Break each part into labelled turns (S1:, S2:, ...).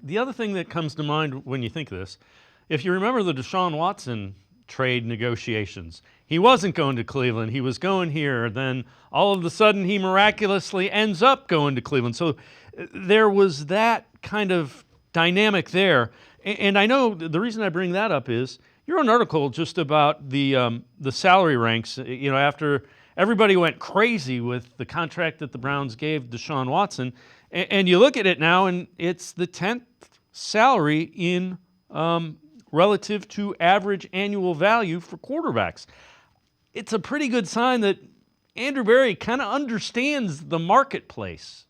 S1: the other thing that comes to mind when you think of this, if you remember the Deshaun Watson trade negotiations, he wasn't going to Cleveland. He was going here. Then all of a sudden, he miraculously ends up going to Cleveland. So there was that kind of dynamic there. And I know the reason I bring that up is you wrote an article just about the salary ranks. After everybody went crazy with the contract that the Browns gave Deshaun Watson, and you look at it now, and it's the 10th salary in relative to average annual value for quarterbacks. It's a pretty good sign that Andrew Berry kind of understands the marketplace.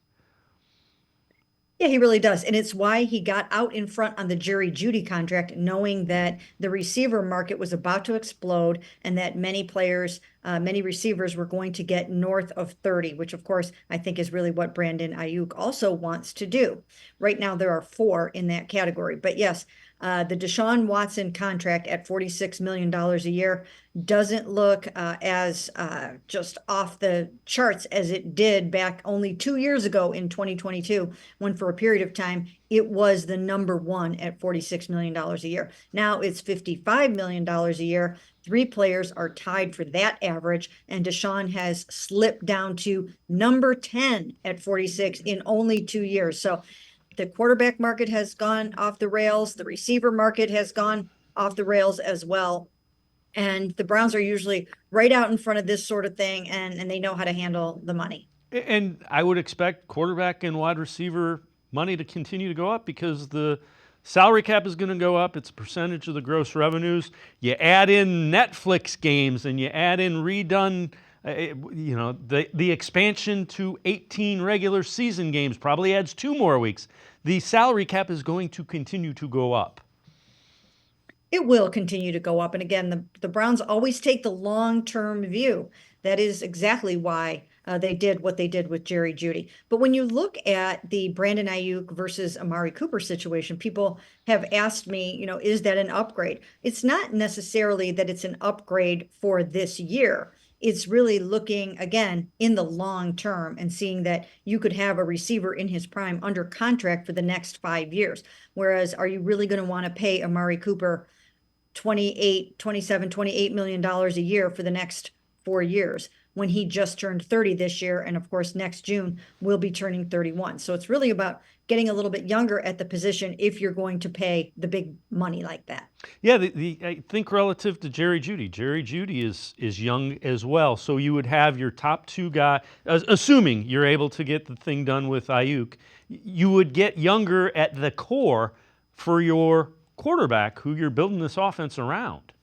S2: Yeah, he really does. And it's why he got out in front on the Jerry Jeudy contract, knowing that the receiver market was about to explode and that many players, many receivers were going to get north of 30, which of course I think is really what Brandon Aiyuk also wants to do. Right now, there are 4 in that category. But yes, the Deshaun Watson contract at $46 million a year doesn't look as just off the charts as it did back only 2 years ago in 2022, when for a period of time it was the number one at $46 million a year. Now it's $55 million a year. 3 players are tied for that average, and Deshaun has slipped down to number 10 at 46 in only 2 years. So the quarterback market has gone off the rails. The receiver market has gone off the rails as well. And the Browns are usually right out in front of this sort of thing, and they know how to handle the money.
S1: And I would expect quarterback and wide receiver money to continue to go up because the salary cap is going to go up. It's a percentage of the gross revenues. You add in Netflix games and you add in redone, the expansion to 18 regular season games probably adds 2 more weeks. The salary cap is going to continue to go up.
S2: It will continue to go up. And again, the Browns always take the long-term view. That is exactly why they did what they did with Jerry Jeudy. But when you look at the Brandon Aiyuk versus Amari Cooper situation, people have asked me, is that an upgrade? It's not necessarily that it's an upgrade for this year. It's really looking, again, in the long term and seeing that you could have a receiver in his prime under contract for the next 5 years. Whereas, are you really going to want to pay Amari Cooper 28, 27, $28 million a year for the next 4 years when he just turned 30 this year? And of course, next June will be turning 31. So it's really about getting a little bit younger at the position if you're going to pay the big money like that.
S1: Yeah, I think relative to Jerry Jeudy, Jerry Jeudy is young as well. So you would have your top 2 guys, assuming you're able to get the thing done with Aiyuk, you would get younger at the core for your quarterback who you're building this offense around.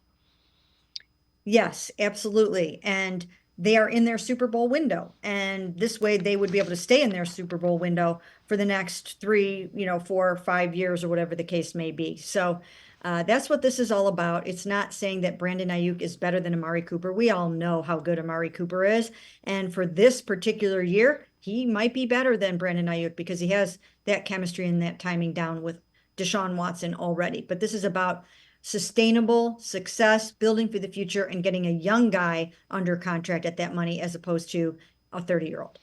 S2: Yes, absolutely. And they are in their Super Bowl window. And this way they would be able to stay in their Super Bowl window for the next 3, 4 or 5 years or whatever the case may be. So that's what this is all about. It's not saying that Brandon Aiyuk is better than Amari Cooper. We all know how good Amari Cooper is. And for this particular year, he might be better than Brandon Aiyuk because he has that chemistry and that timing down with Deshaun Watson already. But this is about sustainable success, building for the future, and getting a young guy under contract at that money as opposed to a 30-year-old.